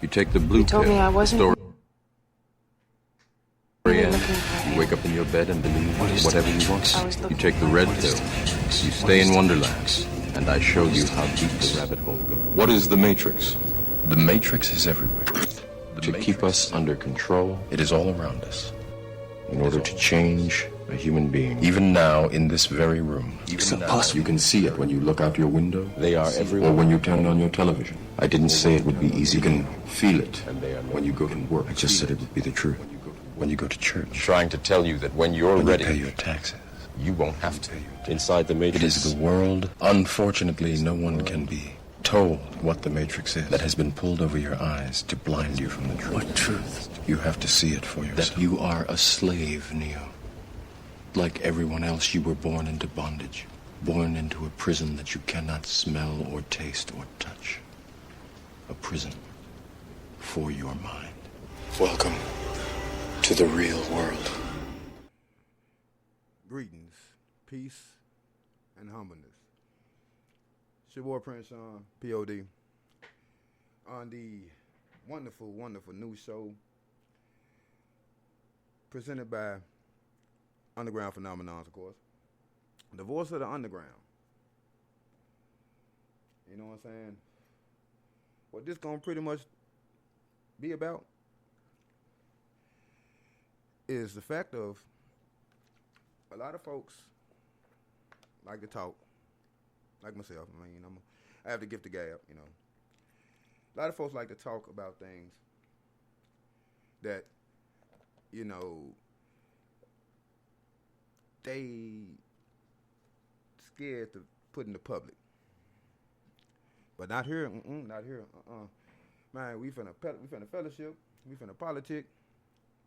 You take the blue You told pill, me I the wasn't. story You were ends. looking for You him. wake up in your bed and believe What is whatever the you Matrix? I want. was You looking take the for red what is pill. the Matrix? You What stay is in the Wonderland, Matrix? and I show What you is the how deep Matrix? the rabbit hole goes. What is the Matrix? The Matrix is everywhere. To keep us under control, It is all around us. in order to change a human being. Even now, in this very room. It's impossible. You can see it when you look out your window. They are everywhere. Or when you turn on your television. I didn't say it would be easy. You can feel it when you go to work. I just said it would be the truth. When you go to church. Trying to tell you that when you're When ready, you pay your taxes. you won't have to. Inside the It Matrix. is the world. Unfortunately, no one can be told what the Matrix is. That has been pulled over your eyes to blind you from the truth. What truth? You have to see it for yourself. That you are a slave, Neo. Like everyone else, you were born into bondage. Born into a prison that you cannot smell or taste or touch. A prison for your mind. Welcome to the real world. Greetings, peace, and humbleness. It's your boy Prince Sean, P.O.D. on the wonderful, wonderful new show presented by Underground Phenomenons, of course. The voice of the underground. You know what I'm saying? What this gonna pretty much be about is the fact of a lot of folks like to talk, like myself. I mean, I have to gift the gab, you know. A lot of folks like to talk about things that, you know, they scared to put in the public. But not here, not here, Man, we finna fellowship, we finna politic,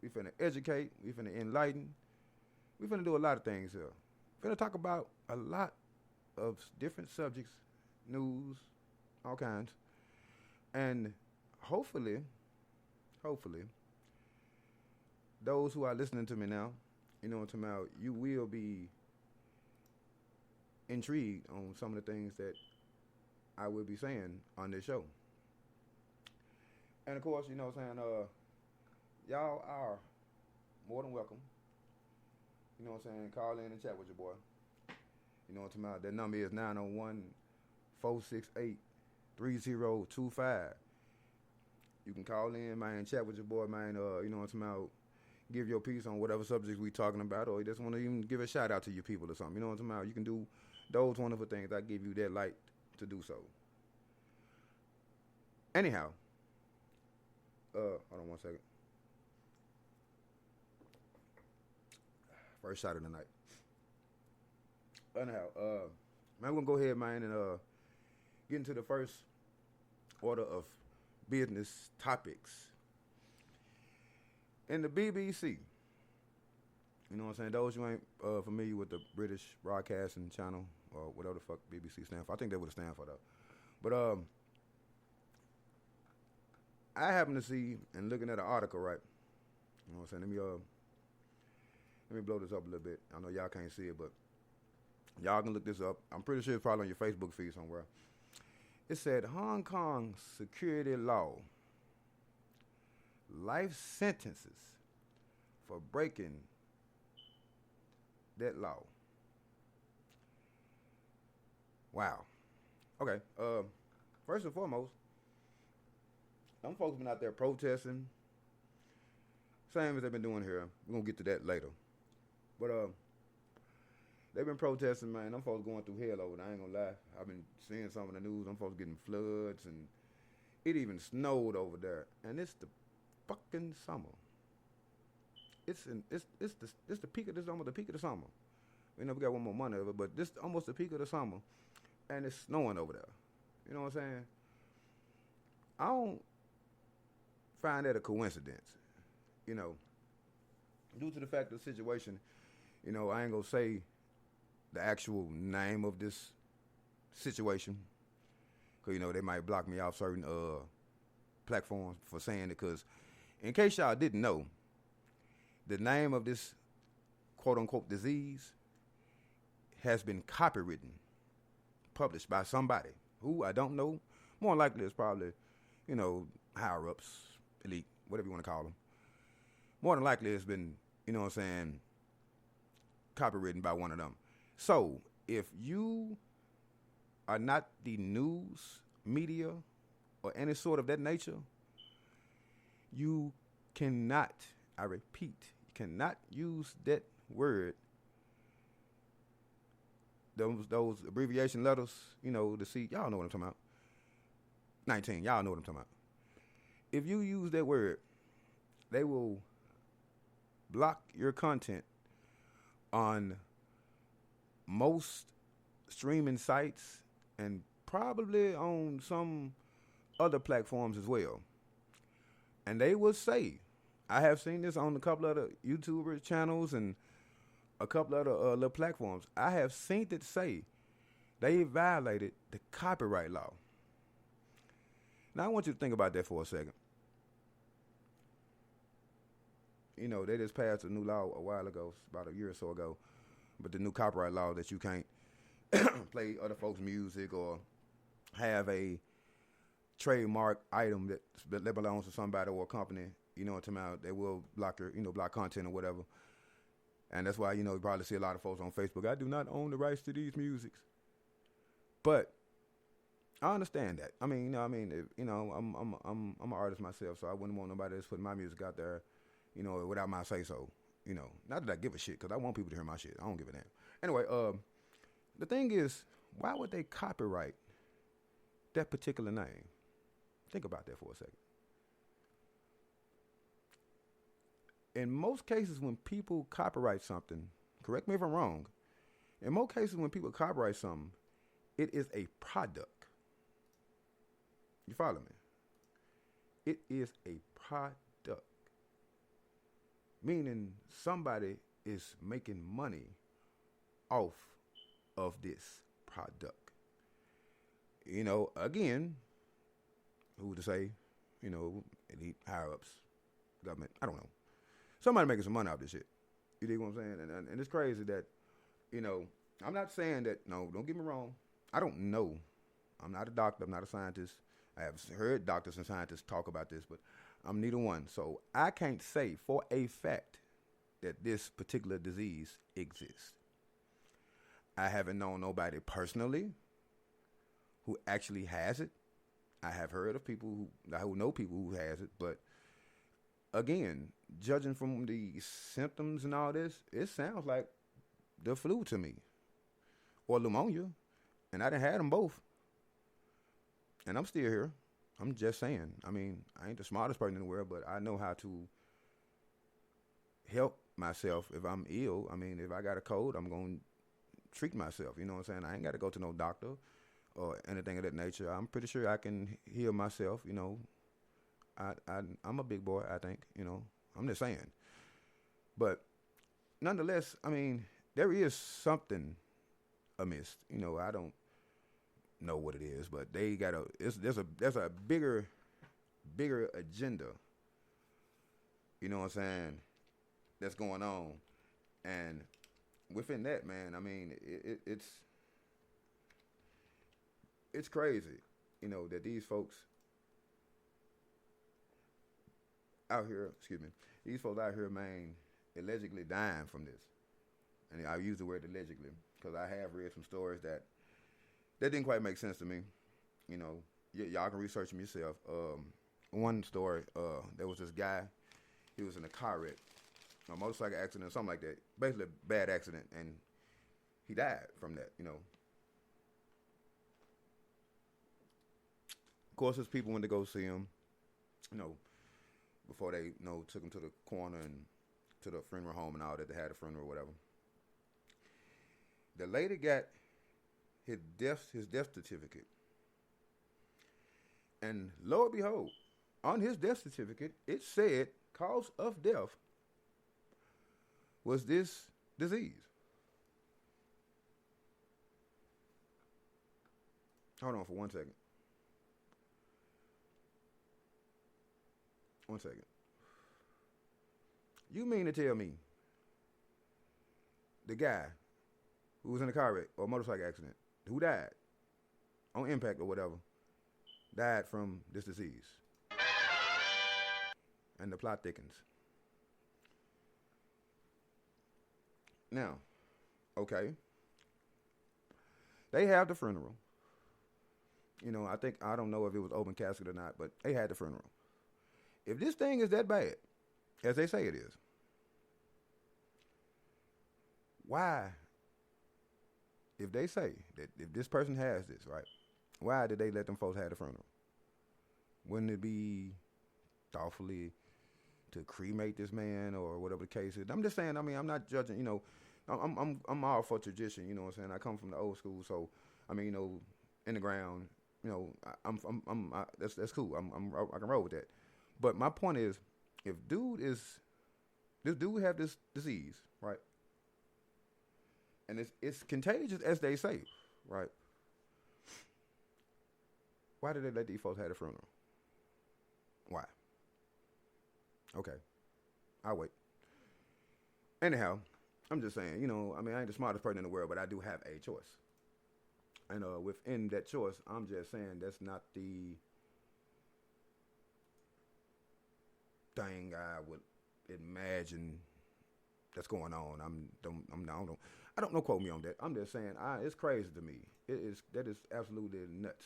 we finna educate, we finna enlighten, we finna do a lot of things here. Finna talk about a lot of different subjects, news, all kinds. And hopefully, those who are listening to me now, you know what I'm talking about, you will be intrigued on some of the things that I will be saying on this show. And of course, you know what I'm saying, y'all are more than welcome. You know what I'm saying, call in and chat with your boy. You know what I'm talking about, that number is 901-468-3025. You can call in, man, chat with your boy, man, you know what I'm talking about, give your piece on whatever subjects we talking about, or you just want to even give a shout out to your people or something. You know what I'm talking about? You can do those wonderful things. I give you that light to do so. Anyhow, hold on one second. First shot of the night. Anyhow, man, we're gonna go ahead, man, and get into the first order of business topics. In the BBC, you know what I'm saying? Those who ain't familiar with the British Broadcasting Channel, or whatever the fuck BBC stands for, I think they would have stand for though. But I happen to see and looking at an article, right? You know what I'm saying? Let me blow this up a little bit. I know y'all can't see it, but y'all can look this up. I'm pretty sure it's probably on your Facebook feed somewhere. It said Hong Kong security law, life sentences for breaking that law. Wow. Okay. First and foremost, them folks been out there protesting, same as they've been doing here. We're gonna get to that later. But they've been protesting, man. Them folks going through hell over there. I ain't gonna lie. I've been seeing some of the news. Them folks getting floods, and it even snowed over there. And it's the fucking summer. It's the peak of this almost the peak of the summer. We know we got one more month of it, but this almost the peak of the summer, and it's snowing over there. You know what I'm saying? I don't find that a coincidence. You know, due to the fact of the situation, you know, I ain't gonna say the actual name of this situation, because, you know, they might block me off certain platforms for saying it, because in case y'all didn't know, the name of this quote-unquote disease has been copywritten, published by somebody who I don't know. More likely it's probably, you know, higher ups, elite, whatever you want to call them. More than likely, it's been, you know what I'm saying, copywritten by one of them. So if you are not the news media or any sort of that nature, you cannot, I repeat, you cannot use that word, those abbreviation letters, you know, to see, y'all know what I'm talking about. 19, y'all know what I'm talking about. If you use that word, they will block your content on most streaming sites and probably on some other platforms as well. And they will say, I have seen this on a couple of other YouTuber channels and a couple of other little platforms. I have seen it say they violated the copyright law. Now I want you to think about that for a second. You know, they just passed a new law a while ago, about a year or so ago, but the new copyright law that you can't play other folks' music or have a trademark item that belongs to somebody or a company, you know what I'm talking about, they will block your, you know, block content or whatever. And that's why, you know, you probably see a lot of folks on Facebook, I do not own the rights to these musics. But I understand that. I mean, I'm an artist myself, so I wouldn't want nobody that's putting my music out there, you know, without my say so. You know, not that I give a shit, because I want people to hear my shit. I don't give a damn. Anyway, the thing is, why would they copyright that particular name? Think about that for a second. In most cases, when people copyright something, correct me if I'm wrong, in most cases when people copyright something, it is a product. You follow me? It is a product. Meaning somebody is making money off of this product. You know, again, who to say, you know, elite higher ups, government, I don't know. Somebody making some money off this shit. You dig what I'm saying? And it's crazy that, you know, I'm not saying that, no, don't get me wrong. I don't know. I'm not a doctor. I'm not a scientist. I have heard doctors and scientists talk about this, but I'm neither one. So I can't say for a fact that this particular disease exists. I haven't known nobody personally who actually has it. I have heard of people who know people who has it, but again, judging from the symptoms and all this, it sounds like the flu to me, or pneumonia, and I done had them both, and I'm still here. I'm just saying. I mean, I ain't the smartest person in the world, but I know how to help myself if I'm ill. I mean, if I got a cold, I'm going to treat myself. You know what I'm saying? I ain't got to go to no doctor or anything of that nature. I'm pretty sure I can heal myself, you know. I'm a big boy, I think, you know. I'm just saying. But nonetheless, I mean, there is something amiss. You know, I don't know what it is, but they got there's a bigger agenda, you know what I'm saying, that's going on. And within that, man, I mean, it's crazy, you know, that these folks out here, man, allegedly dying from this. And I use the word allegedly because I have read some stories that didn't quite make sense to me. You know, y'all can research them yourself. One story, there was this guy, he was in a car wreck, a motorcycle accident, something like that. Basically a bad accident, and he died from that, you know. Of course, his people went to go see him, you know, before they, you know, took him to the corner and to the funeral home and all that. They had a funeral or whatever. The lady got his death certificate. And lo and behold, on his death certificate, it said cause of death was this disease. Hold on for 1 second. 1 second. You mean to tell me the guy who was in a car wreck or motorcycle accident, who died on impact or whatever, died from this disease? and the plot thickens. Now, okay, they have the funeral. You know, I don't know if it was open casket or not, but they had the funeral. If this thing is that bad, as they say it is, why, if they say that if this person has this, right, why did they let them folks have the funeral? Wouldn't it be thoughtfully to cremate this man or whatever the case is? I'm just saying, I mean, I'm not judging, you know, I'm all for tradition, you know what I'm saying? I come from the old school, so, I mean, you know, in the ground, you know, that's cool. I can roll with that. But my point is, if this dude have this disease, right? And it's contagious, as they say, right? Why did they let these folks have a funeral? Why? Okay, I'll wait. Anyhow, I'm just saying, you know, I mean, I ain't the smartest person in the world, but I do have a choice. And within that choice, I'm just saying that's not the thing I would imagine that's going on. I don't know. Quote me on that. I'm just saying it's crazy to me. That is absolutely nuts,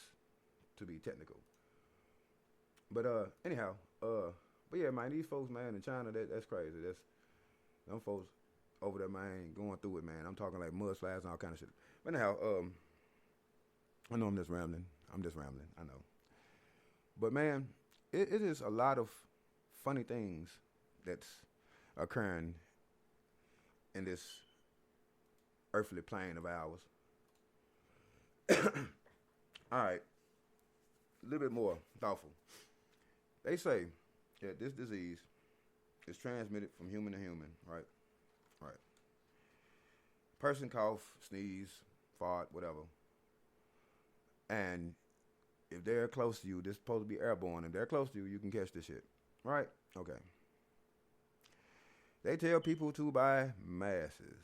to be technical. But anyhow, but yeah, man, these folks, man, in China, that's crazy. That's them folks over there, man, going through it, man. I'm talking like mudslides and all kind of shit. But anyhow, I know I'm just rambling. I know. But man, it is a lot of funny things that's occurring in this earthly plane of ours. All right, a little bit more thoughtful. They say that this disease is transmitted from human to human, right? Right. Person cough, sneeze, fart, whatever. And if they're close to you, this is supposed to be airborne. If they're close to you, you can catch this shit. Right? Okay. They tell people to buy masses.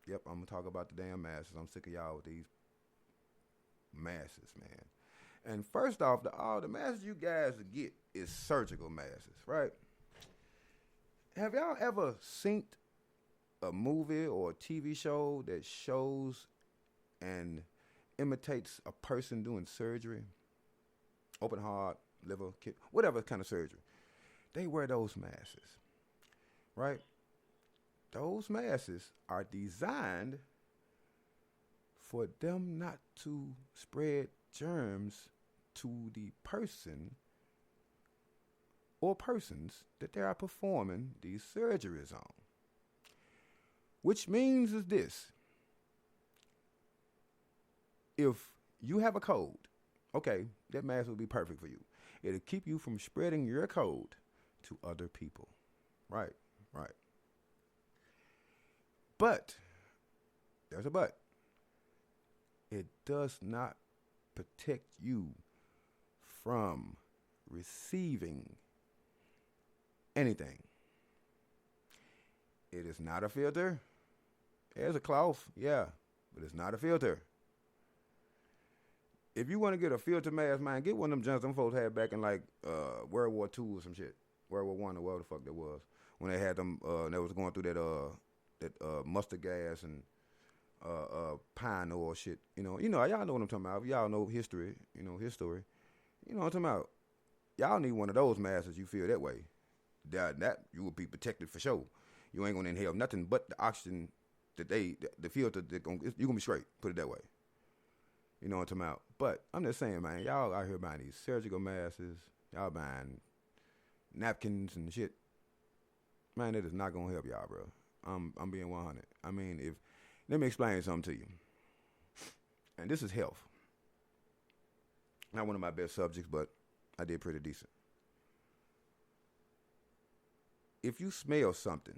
Yep, I'm going to talk about the damn masses. I'm sick of y'all with these masses, man. And first off, all the masses you guys get is surgical masses, right? Have y'all ever seen a movie or a TV show that shows and imitates a person doing surgery? Open heart, liver, kidney, whatever kind of surgery. They wear those masses, right? Those masses are designed for them not to spread germs to the person or persons that they are performing these surgeries on. Which means is this: if you have a cold, okay, that mask will be perfect for you. It'll keep you from spreading your cold to other people. Right, right. But, there's a but. It does not protect you from receiving anything. It is not a filter. There's a cloth, yeah, but it's not a filter. If you want to get a filter mask, man, get one of them jumps them folks had back in like World War II or some shit. World War I or whatever the fuck that was. When they had them, they was going through that mustard gas and pine oil shit. You know, y'all know what I'm talking about. Y'all know history, his story. You know what I'm talking about. Y'all need one of those masks if you feel that way. That you will be protected for sure. You ain't gonna inhale nothing but the oxygen that the filter you're gonna be straight. Put it that way. You know what I'm talking about. But I'm just saying, man, y'all out here buying these surgical masks, y'all buying napkins and shit. Man, that is not gonna help y'all, bro. I'm being 100. I mean, let me explain something to you. And this is health. Not one of my best subjects, but I did pretty decent. If you smell something,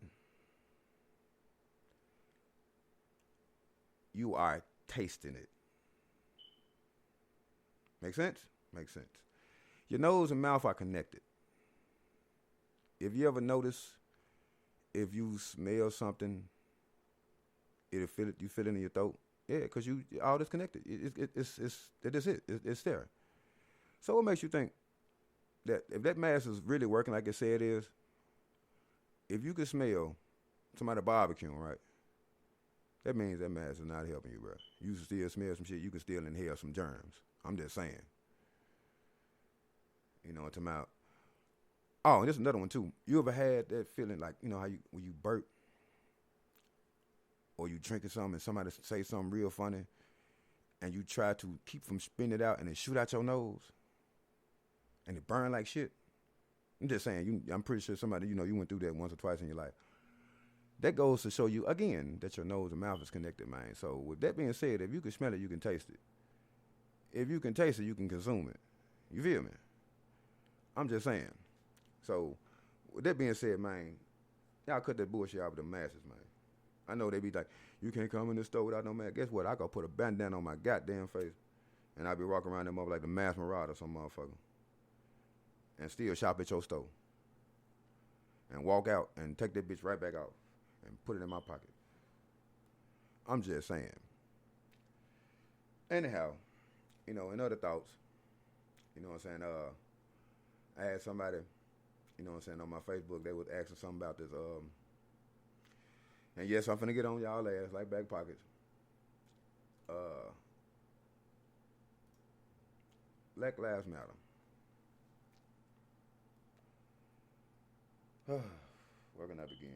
you are tasting it. Make sense? Makes sense. Your nose and mouth are connected. If you ever notice, if you smell something, you feel it in your throat. Yeah, because all this connected. It's it. It's there. So what makes you think that if that mask is really working like it said it is, if you can smell somebody barbecuing, right? That means that mask is not helping you, bro. You still smell some shit. You can still inhale some germs. I'm just saying. You know, to my. Oh, and there's another one too. You ever had that feeling like, you know, how when you burp or you drinking something and somebody say something real funny and you try to keep from spitting it out and it shoot out your nose and it burn like shit? I'm just saying, I'm pretty sure somebody, you know, you went through that once or twice in your life. That goes to show you, again, that your nose and mouth is connected, man. So with that being said, if you can smell it, you can taste it. If you can taste it, you can consume it. You feel me? I'm just saying. So with that being said, man, y'all cut that bullshit out with the masses, man. I know they be like, you can't come in the store without no mask. Guess what? I go put a bandana on my goddamn face, and I be walking around them up like the mass marauder or some motherfucker, and still shop at your store, and walk out and take that bitch right back out and put it in my pocket. I'm just saying. Anyhow, you know, in other thoughts, you know what I'm saying, I had somebody, you know what I'm saying, on my Facebook, they was asking something about this, and yes, I'm finna get on y'all ass like back pockets. Black Lives Matter. Where can I begin?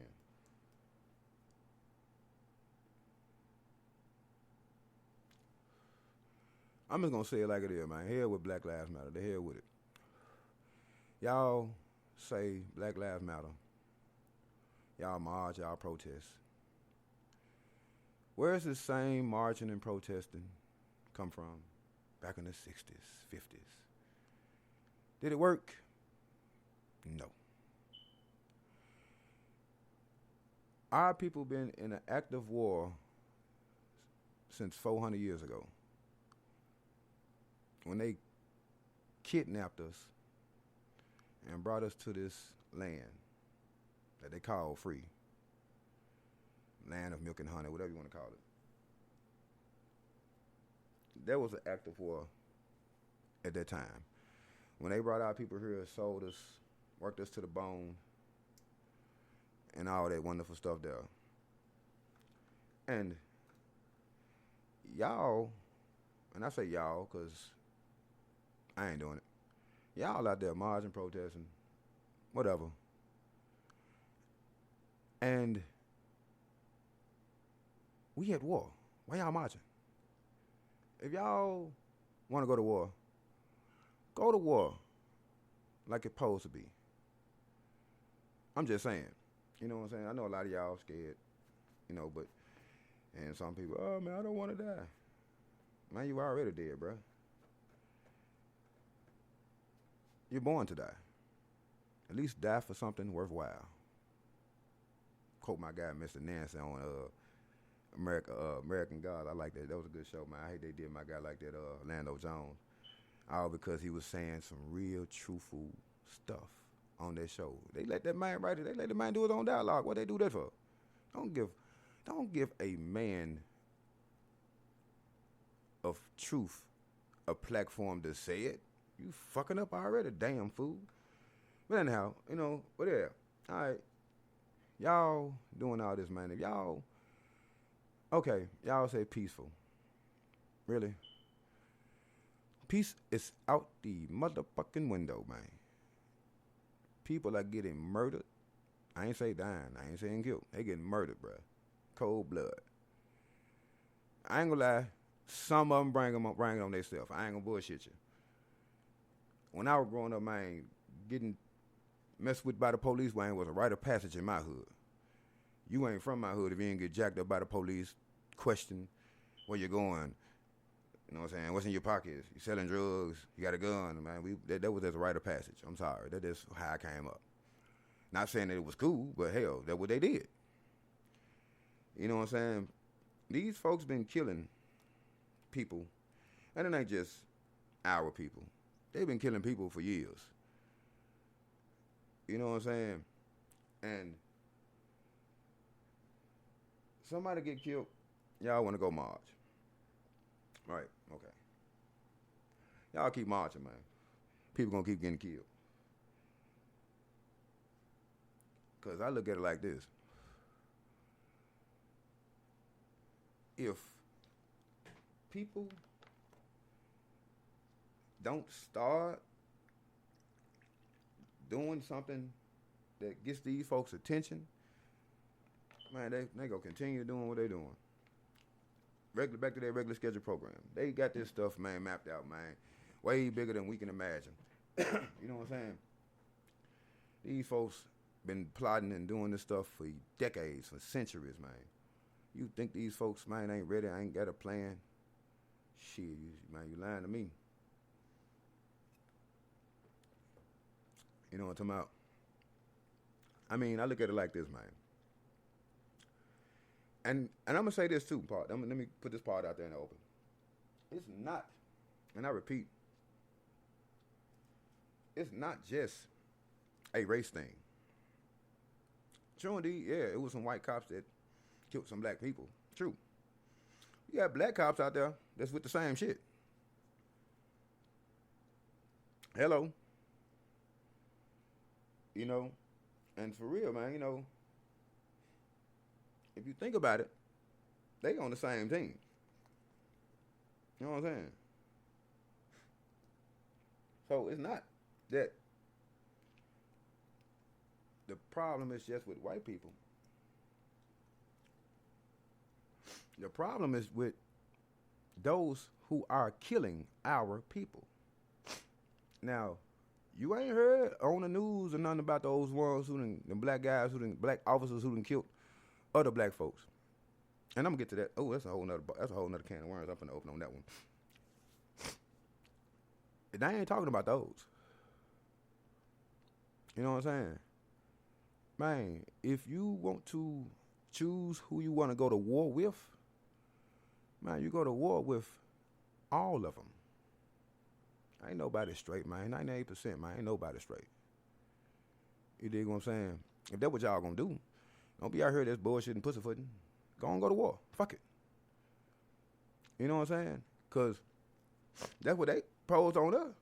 I'm just gonna say it like it is, man. Hell with Black Lives Matter. The hell with it. Y'all say Black Lives Matter. Y'all march, y'all protest. Where's this same marching and protesting come from? Back in the 60s, 50s. Did it work? No. Our people been in an active war since 400 years ago, when they kidnapped us and brought us to this land that they call free. Land of milk and honey, whatever you want to call it. There was an act of war at that time. When they brought our people here, sold us, worked us to the bone, and all that wonderful stuff there. And y'all, and I say y'all because I ain't doing it. Y'all out there marching, protesting, whatever. And we at war. Why y'all marching? If y'all want to go to war, go to war like it's supposed to be. I'm just saying. You know what I'm saying? I know a lot of y'all scared, you know, but, and some people, oh, man, I don't want to die. Man, you already dead, bro. You're born to die. At least die for something worthwhile. Quote my guy, Mr. Nancy, on American God. I like that. That was a good show, man. I hate they did my guy like that, Orlando Jones. All because he was saying some real truthful stuff on that show. They let that man write it. They let the man do his own dialogue. What they do that for? Don't give a man of truth a platform to say it. You fucking up already, damn fool. But anyhow, you know, but yeah. All right. Y'all doing all this, man. If y'all, okay, y'all say peaceful. Really? Peace is out the motherfucking window, man. People are getting murdered. I ain't say dying. I ain't saying killed. They getting murdered, bruh. Cold blood. I ain't gonna lie. Some of them bring it on themselves. I ain't gonna bullshit you. When I was growing up, man, getting messed with by the police, man, was a rite of passage in my hood. You ain't from my hood if you ain't get jacked up by the police, question where you going. You know what I'm saying? What's in your pockets? You selling drugs? You got a gun? Man, that was just a rite of passage. I'm sorry. That's just how I came up. Not saying that it was cool, but hell, that's what they did. You know what I'm saying? These folks been killing people, and it ain't just our people. They've been killing people for years. You know what I'm saying? And somebody get killed, y'all want to go march. Right, okay. Y'all keep marching, man. People gonna keep getting killed. Because I look at it like this. If people don't start doing something that gets these folks' attention, man, they gonna continue doing what they doing. Back to their regular schedule program. They got this stuff, man, mapped out, man, way bigger than we can imagine. You know what I'm saying? These folks been plotting and doing this stuff for decades, for centuries, man. You think these folks, man, ain't ready, ain't got a plan? Shit, man, you lying to me. You know what I'm talking about? I mean, I look at it like this, man. And I'm going to say this too, part. Let me put this part out there in the open. It's not, and I repeat, it's not just a race thing. True indeed, yeah, it was some white cops that killed some black people. True. You got black cops out there that's with the same shit. Hello. You know, and for real, man, you know, if you think about it, they on the same team. You know what I'm saying? So it's not that the problem is just with white people. The problem is with those who are killing our people. Now, you ain't heard on the news or nothing about those ones the black guys black officers who done killed other black folks. And I'm gonna get to that. Oh, that's a whole nother can of worms. I'm gonna open on that one. And I ain't talking about those. You know what I'm saying? Man, if you want to choose who you want to go to war with, man, you go to war with all of them. Ain't nobody straight, man. 98%, man. Ain't nobody straight. You dig what I'm saying? If that's what y'all gonna do, don't be out here that's bullshit and pussyfooting. Go and go to war. Fuck it. You know what I'm saying? Because that's what they posed on us.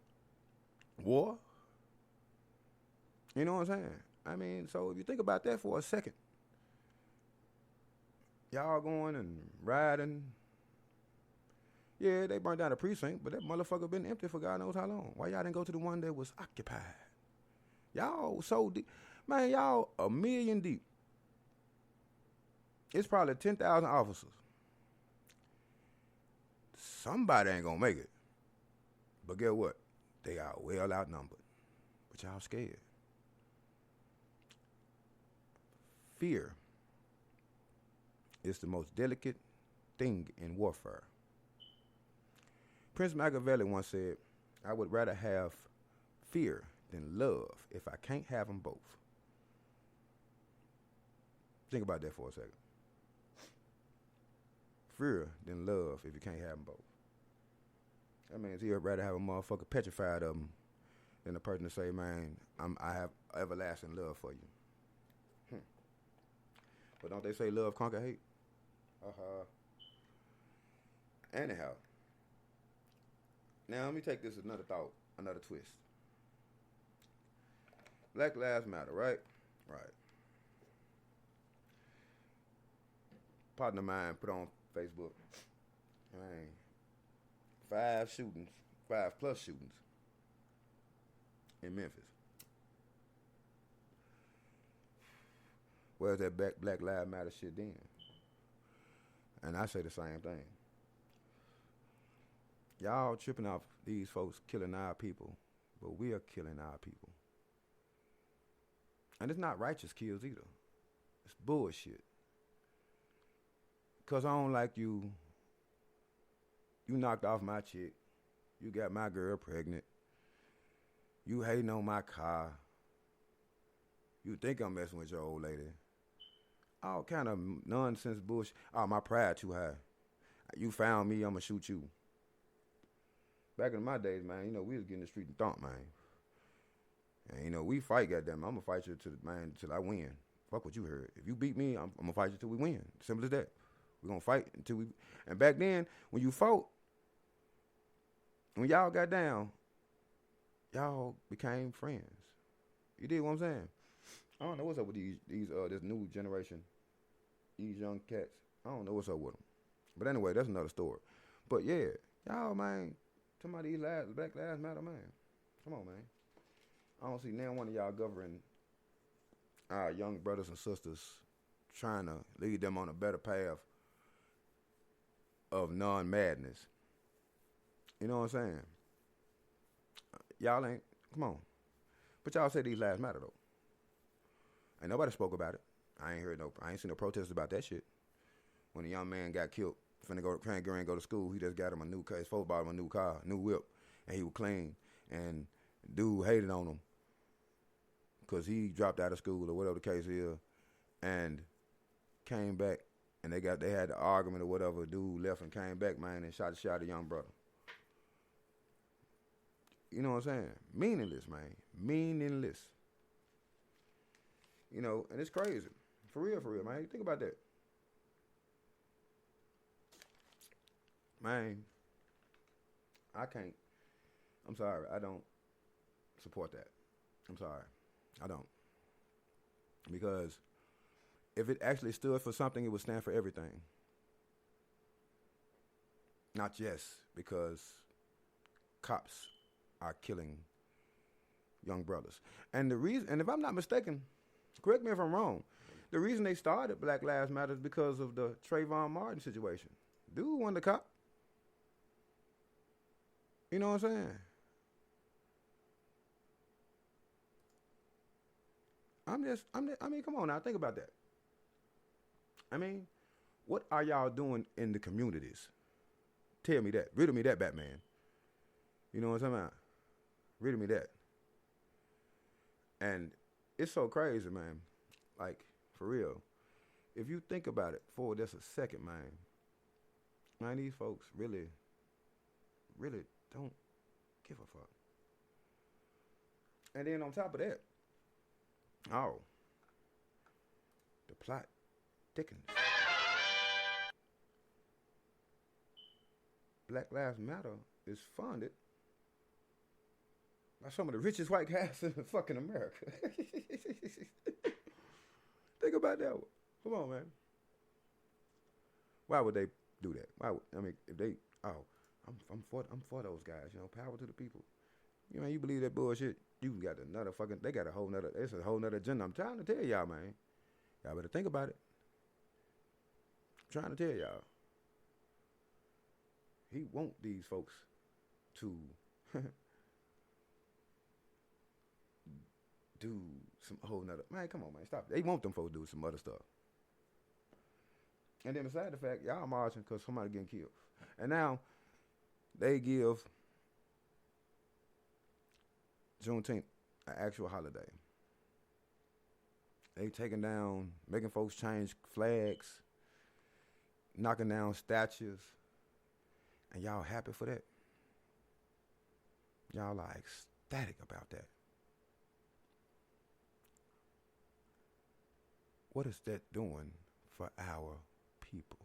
War. You know what I'm saying? I mean, so if you think about that for a second, y'all going and riding. Yeah, they burned down a precinct, but that motherfucker been empty for God knows how long. Why y'all didn't go to the one that was occupied? Y'all so deep. Man, y'all a million deep. It's probably 10,000 officers. Somebody ain't gonna make it. But guess what? They are well outnumbered. But y'all scared. Fear is the most delicate thing in warfare. Prince Machiavelli once said, I would rather have fear than love if I can't have them both. Think about that for a second. Fear than love if you can't have them both. That means he'd rather have a motherfucker petrified of them than a person to say, man, I have everlasting love for you. But don't they say love conquer hate? Anyhow. Now let me take this another thought, another twist. Black Lives Matter, right? Right. Partner of mine put on Facebook, man, 5 plus shootings in Memphis. Where's that Black Lives Matter shit then? And I say the same thing. Y'all tripping off these folks killing our people, but we are killing our people. And it's not righteous kills either. It's bullshit. Because I don't like you. You knocked off my chick. You got my girl pregnant. You hating on my car. You think I'm messing with your old lady. All kind of nonsense bullshit. Oh, my pride too high. You found me, I'm going to shoot you. Back in my days, man, you know, we was getting the street and thump, man. And, you know, we fight, goddamn. I'm going to fight you till I win. Fuck what you heard. If you beat me, I'm going to fight you till we win. Simple as that. We're going to fight until we... And back then, when you fought, when y'all got down, y'all became friends. You dig what I'm saying? I don't know what's up with these this new generation, these young cats. I don't know what's up with them. But anyway, that's another story. But yeah, y'all man, talking about these Black Lives Matter, man. Come on, man. I don't see now one of y'all governing our young brothers and sisters, trying to lead them on a better path of non-madness. You know what I'm saying? Y'all ain't, come on. But y'all say these lives matter, though. And nobody spoke about it. I ain't seen no protests about that shit. When a young man got killed, trying to go to school, he just got him a new car. His folks bought him a new car, new whip, and he was clean. And dude hated on him because he dropped out of school or whatever the case is, and came back, and they had the argument or whatever. Dude left and came back, man, and shot a young brother. You know what I'm saying? Meaningless, man. Meaningless. You know, and it's crazy. For real, man. Think about that. Man, I'm sorry, I don't support that. I'm sorry, I don't. Because if it actually stood for something, it would stand for everything. Not just because cops are killing young brothers. And the reason, and if I'm not mistaken, correct me if I'm wrong, the reason they started Black Lives Matter is because of the Trayvon Martin situation. Dude wasn't a cop. You know what I'm saying? I mean, come on now, think about that. I mean, what are y'all doing in the communities? Tell me that. Riddle me that, Batman. You know what I'm talking about? Riddle me that. And it's so crazy, man. Like, for real. If you think about it for just a second, man, these folks really don't give a fuck. And then on top of that, the plot thickens. Black Lives Matter is funded by some of the richest white guys in fucking America. Think about that one. Come on, man. Why would they do that? If they, I'm for those guys. You know, power to the people. You know, you believe that bullshit? You got another fucking. They got a whole nother. It's a whole nother agenda. I'm trying to tell y'all, man. Y'all better think about it. I'm trying to tell y'all. He want these folks to do some whole nother. Man, come on, man, stop. They want them folks to do some other stuff. And then besides the fact, y'all marching because somebody getting killed. And now they give Juneteenth an actual holiday. They taking down, making folks change flags, knocking down statues. And y'all happy for that? Y'all are ecstatic about that. What is that doing for our people?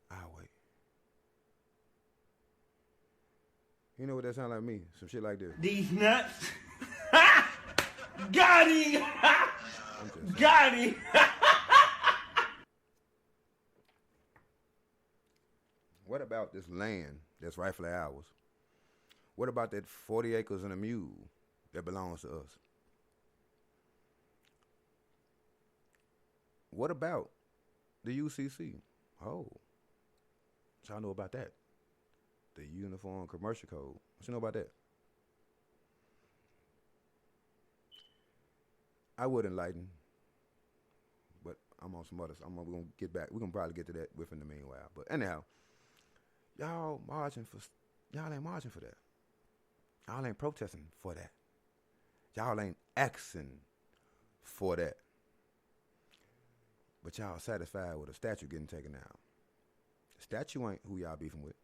Our way. You know what that sound like me? Some shit like this. These nuts. Got him. Got him. What about this land that's rightfully ours? What about that 40 acres and a mule that belongs to us? What about the UCC? Oh, what y'all know about that? The Uniform Commercial Code. What you know about that? I would enlighten, but I'm on some others. We're gonna get back. We're gonna probably get to that within the meanwhile. But anyhow, y'all ain't marching for that. Y'all ain't protesting for that. Y'all ain't asking for that. But y'all satisfied with a statue getting taken down. The statue ain't who y'all beefing with.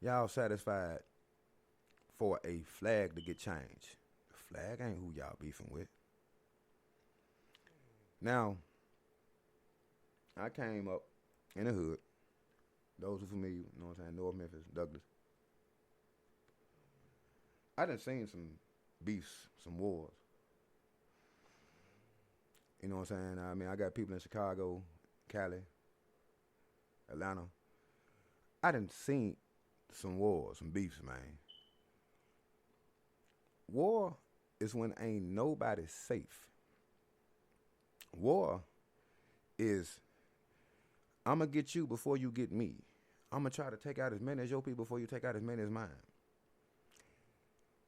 Y'all satisfied for a flag to get changed. The flag ain't who y'all beefing with. Now, I came up in the hood. Those who familiar, you know what I'm saying, North Memphis, Douglas. I done seen some beefs, some wars. You know what I'm saying? I mean, I got people in Chicago, Cali, Atlanta. I done seen some wars, some beefs, man. War is when ain't nobody safe. War is I'm going to get you before you get me. I'm going to try to take out as many as your people before you take out as many as mine.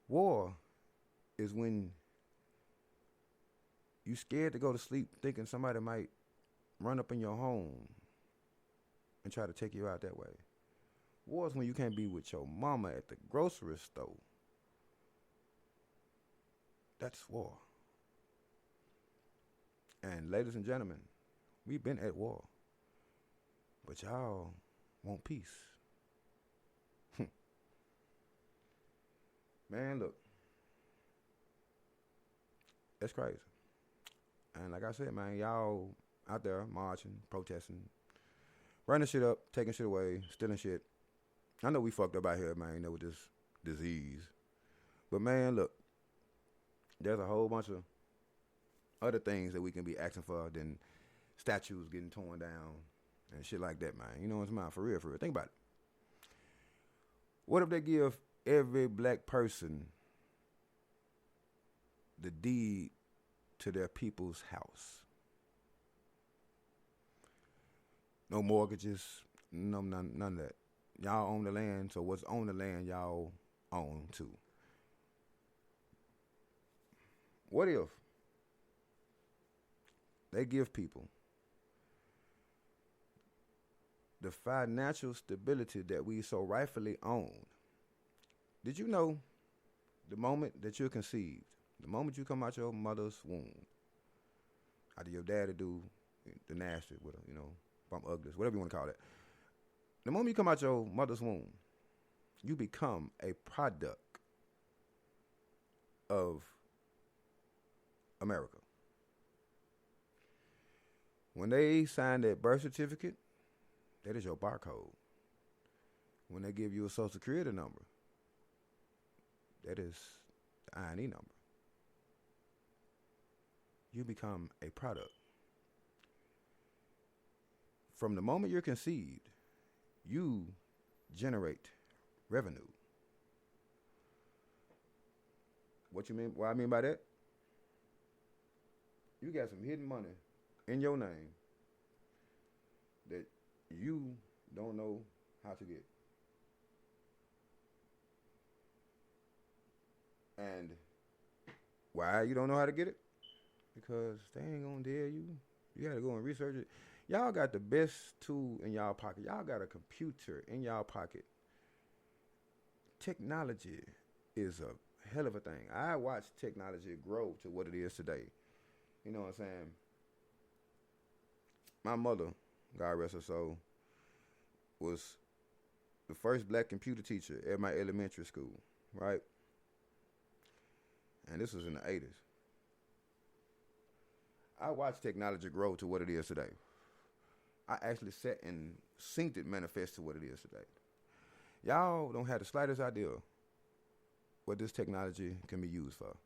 War is when you scared to go to sleep thinking somebody might run up in your home and try to take you out that way. War is when you can't be with your mama at the grocery store. That's war. And ladies and gentlemen, we've been at war. But y'all want peace. Man, look. That's crazy. And like I said, man, y'all out there marching, protesting, running shit up, taking shit away, stealing shit. I know we fucked up out here, man, you know, with this disease. But man, look, there's a whole bunch of other things that we can be asking for than statues getting torn down and shit like that, man. You know what I'm saying? For real, for real. Think about it. What if they give every black person the deed to their people's house? No mortgages, none of that. Y'all own the land, so what's on the land, y'all own too. What if they give people the financial stability that we so rightfully own? Did you know the moment that you're conceived, the moment you come out your mother's womb, either your daddy do the nasty with her, you know, bump uglies, whatever you want to call it. The moment you come out your mother's womb, you become a product of America. When they sign that birth certificate, that is your barcode. When they give you a social security number, that is the I&E number. You become a product. From the moment you're conceived, you generate revenue. What you mean? What I mean by that? You got some hidden money in your name that you don't know how to get. And why you don't know how to get it? Because they ain't gonna dare you. You gotta go and research it. Y'all got the best tool in y'all pocket. Y'all got a computer in y'all pocket. Technology is a hell of a thing. I watched technology grow to what it is today. You know what I'm saying? My mother, God rest her soul, was the first black computer teacher at my elementary school, right? And this was in the 80s. I watched technology grow to what it is today. I actually sat and synced it manifest to what it is today. Y'all don't have the slightest idea what this technology can be used for.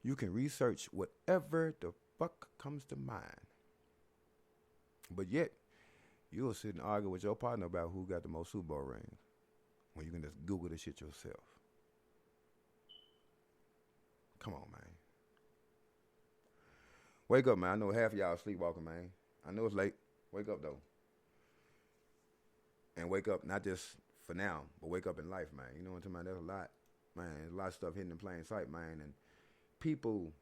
You can research whatever the fuck comes to mind. But yet, you'll sit and argue with your partner about who got the most Super Bowl rings when you can just Google this shit yourself. Come on, man. Wake up, man. I know half of y'all sleepwalking, man. I know it's late. Wake up, though. And wake up not just for now, but wake up in life, man. You know what I'm talking about? There's a lot, man. There's a lot of stuff hidden in plain sight, man. And people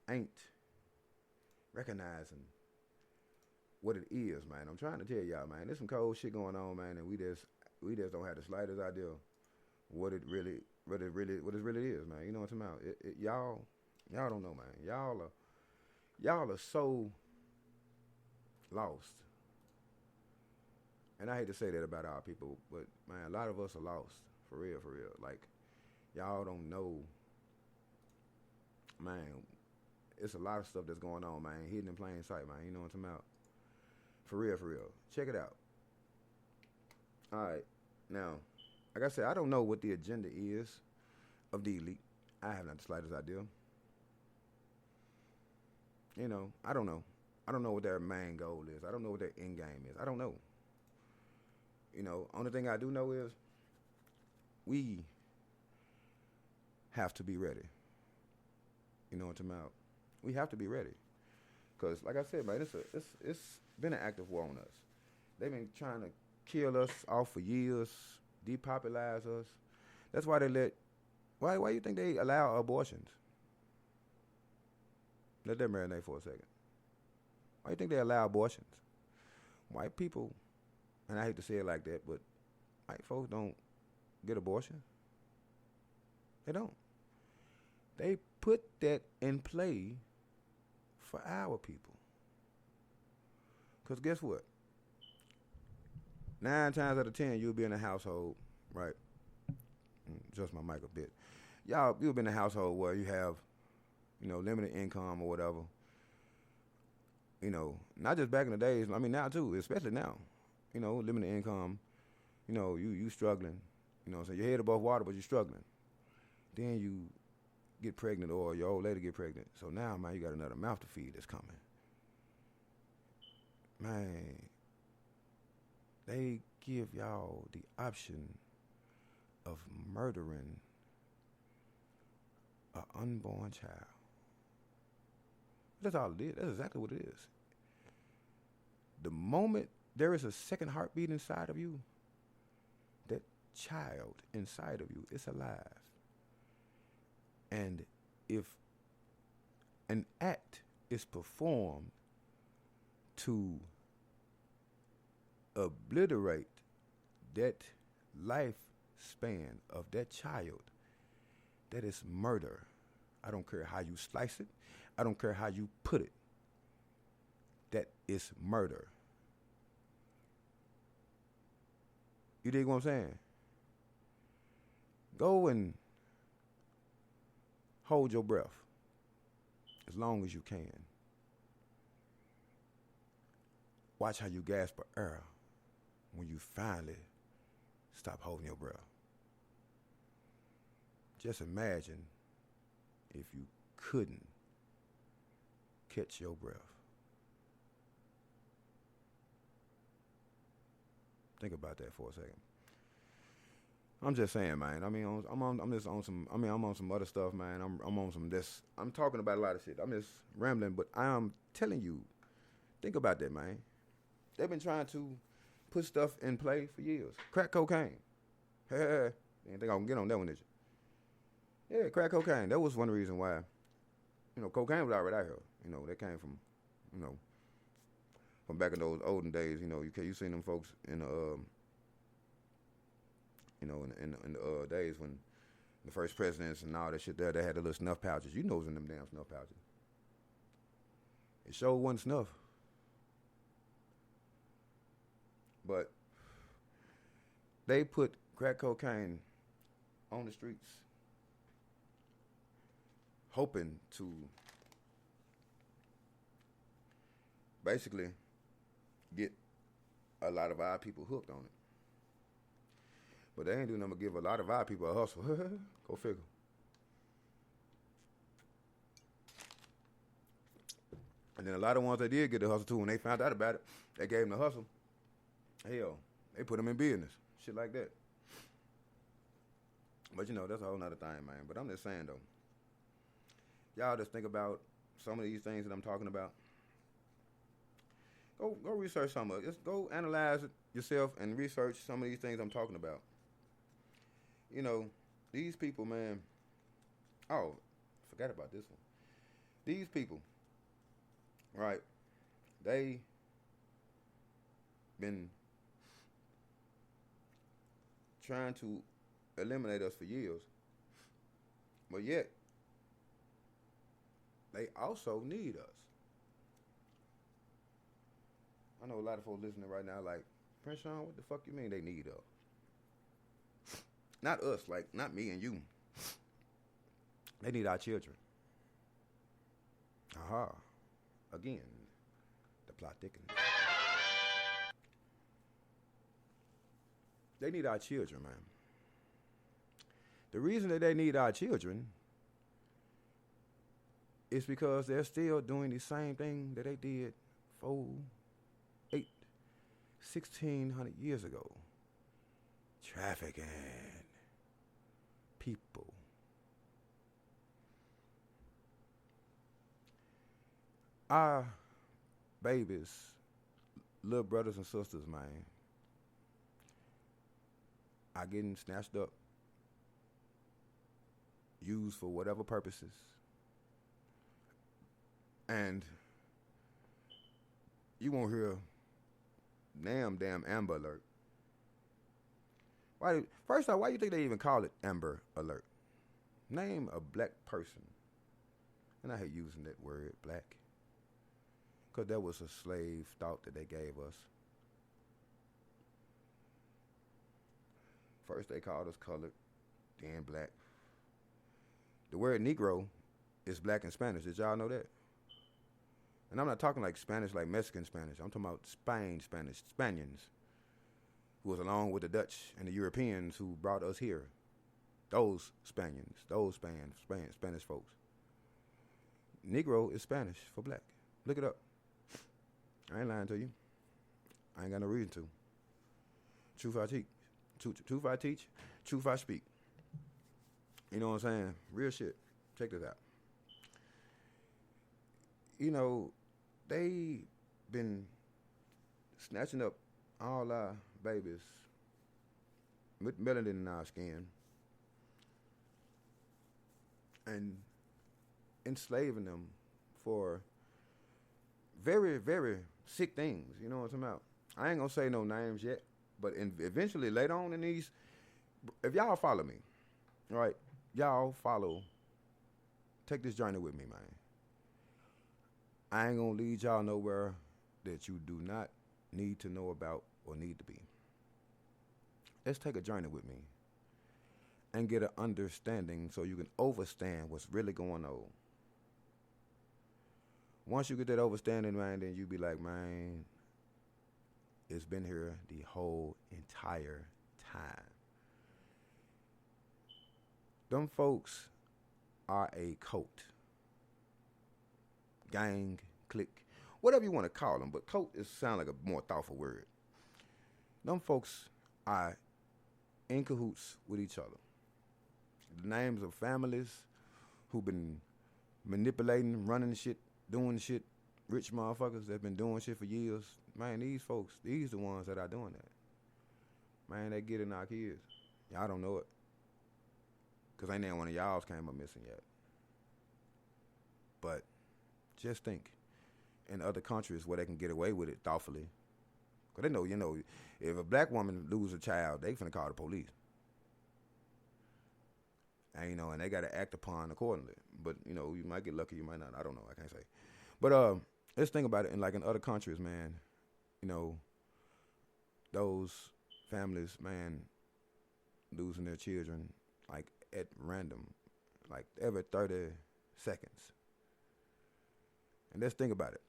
ain't recognizing what it is, man. I'm trying to tell y'all, man. There's some cold shit going on, man, and we just don't have the slightest idea what it really is, man. You know what I'm talking about? Y'all don't know, man. Y'all are so lost. And I hate to say that about our people, but man, a lot of us are lost. For real, for real. Like, y'all don't know, man. It's a lot of stuff that's going on, man. Hidden in plain sight, man. You know what I'm talking about? For real, for real. Check it out. All right. Now, like I said, I don't know what the agenda is of the elite. I have not the slightest idea. You know, I don't know. I don't know what their main goal is. I don't know what their end game is. I don't know. You know, only thing I do know is we have to be ready. You know what I'm talking about? We have to be ready. Because, like I said, man, it's been an active war on us. They've been trying to kill us off for years, depopularize us. That's why why you think they allow abortions? Let that marinate for a second. Why do you think they allow abortions? White people, and I hate to say it like that, but white folks don't get abortions. They don't. They put that in play for our people. Because guess what? 9 times out of 10, you'll be in a household, right? Adjust my mic a bit. You'll be in a household where you have, you know, limited income or whatever. You know, not just back in the days, I mean now too, especially now. You know, limited income, you know, you struggling. You know, so your head above water, but you're struggling. Then you get pregnant or your old lady get pregnant. So now, man, you got another mouth to feed that's coming. Man, they give y'all the option of murdering an unborn child. That's all it is. That's exactly what it is. The moment there is a second heartbeat inside of you, that child inside of you is alive. And if an act is performed to obliterate that lifespan of that child, that is murder. I don't care how you slice it. I don't care how you put it. That is murder. You dig what I'm saying? Go and hold your breath as long as you can. Watch how you gasp for air when you finally stop holding your breath. Just imagine if you couldn't catch your breath. Think about that for a second. I'm just saying, man. I mean, I'm just on some. I mean, I'm on some other stuff, man. I'm on some this. I'm talking about a lot of shit. I'm just rambling, but I am telling you, think about that, man. They've been trying to put stuff in play for years. Crack cocaine. You didn't think I can get on that one, did you? Yeah, crack cocaine. That was one reason why, you know, cocaine was already out here. You know, that came from, you know, from back in those olden days. You know, you seen them folks in the, you know, in the days when the first presidents and all that shit there, they had the little snuff pouches. You know, it was in them damn snuff pouches. It sure wasn't snuff. But they put crack cocaine on the streets, hoping to basically get a lot of our people hooked on it. But they ain't doing nothing but give a lot of our people a hustle. Go figure. And then a lot of ones that did get the hustle too, when they found out about it, they gave them the hustle. Hell, they put them in business. Shit like that. But you know, that's a whole nother thing, man. But I'm just saying though, y'all just think about some of these things that I'm talking about. Go research some of it. Just go analyze it yourself and research some of these things I'm talking about. You know, these people, man. Oh, forgot about this one. These people, right? They been trying to eliminate us for years, but yet they also need us. I know a lot of folks listening right now like, Prince Sean, what the fuck you mean they need us? Not us, like, not me and you. They need our children. Aha. Again, the plot thickens. They need our children, man. The reason that they need our children it's because they're still doing the same thing that they did 4, 8, 1,600 years ago. Trafficking people. Our babies, little brothers and sisters, man, are getting snatched up, used for whatever purposes. And you won't hear damn Amber Alert. First off, why do you think they even call it Amber Alert? Name a black person. And I hate using that word, black, because that was a slave thought that they gave us. First they called us colored, then black. The word Negro is black in Spanish. Did y'all know that? And I'm not talking like Spanish, like Mexican Spanish. I'm talking about Spain Spanish, Spaniards, who was along with the Dutch and the Europeans who brought us here. Those Spaniards, those Spanish folks. Negro is Spanish for black. Look it up. I ain't lying to you. I ain't got no reason to. Truth I teach. Truth I teach. Truth I speak. You know what I'm saying? Real shit. Check this out. You know, they been snatching up all our babies with melanin in our skin and enslaving them for very, very sick things. You know what I'm talking about? I ain't gonna say no names yet, but eventually later on in these, if y'all follow me, all right, y'all follow, take this journey with me, man. I ain't gonna lead y'all nowhere that you do not need to know about or need to be. Let's take a journey with me and get an understanding so you can understand what's really going on. Once you get that understanding, man, then you be like, man, it's been here the whole entire time. Them folks are a cult, gang, clique, whatever you want to call them, but cult sound like a more thoughtful word. Them folks are in cahoots with each other. The names of families who've been manipulating, running shit, doing shit, rich motherfuckers that been doing shit for years. Man, these folks, these the ones that are doing that. Man, they get in our kids. Y'all don't know it. Because ain't there one of y'all came up missing yet. But just think, in other countries where they can get away with it thoughtfully. Because they know, you know, if a black woman lose a child, they finna call the police. And, you know, and they got to act upon accordingly. But, you know, you might get lucky, you might not. I don't know. I can't say. But let's think about it. In other countries, man, you know, those families, man, losing their children, like, at random, like, every 30 seconds. And let's think about it.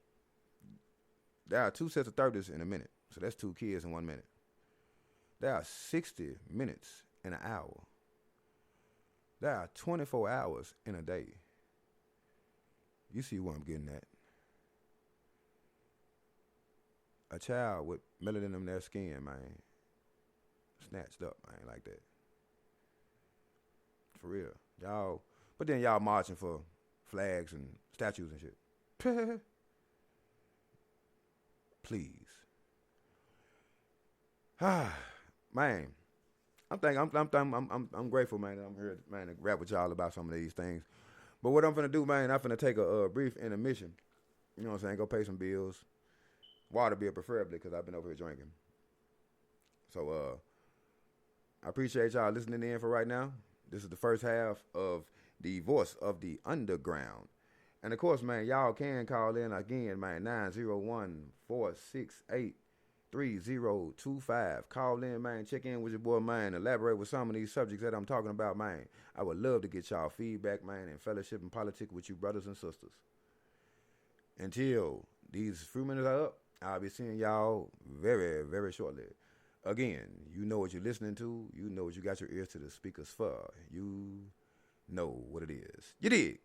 There are 2 sets of 30s in a minute. So that's 2 kids in 1 minute. There are 60 minutes in an hour. There are 24 hours in a day. You see where I'm getting at. A child with melanin in their skin, man, snatched up, man, like that. For real. Y'all, but then y'all marching for flags and statues and shit. Please. Man, I'm grateful, man, that I'm here, man, to rap with y'all about some of these things. But what I'm finna do, man, I'm finna take a brief intermission. You know what I'm saying? Go pay some bills. Water bill preferably, because I've been over here drinking. So I appreciate y'all listening in for right now. This is the first half of the Voice of the Underground. And of course, man, y'all can call in again, man, 901-468-3025. Call in, man, check in with your boy, man, elaborate with some of these subjects that I'm talking about, man. I would love to get y'all feedback, man, and fellowship and politics with you brothers and sisters. Until these few minutes are up, I'll be seeing y'all very, very shortly. Again, you know what you're listening to. You know what you got your ears to the speakers for. You know what it is. You dig?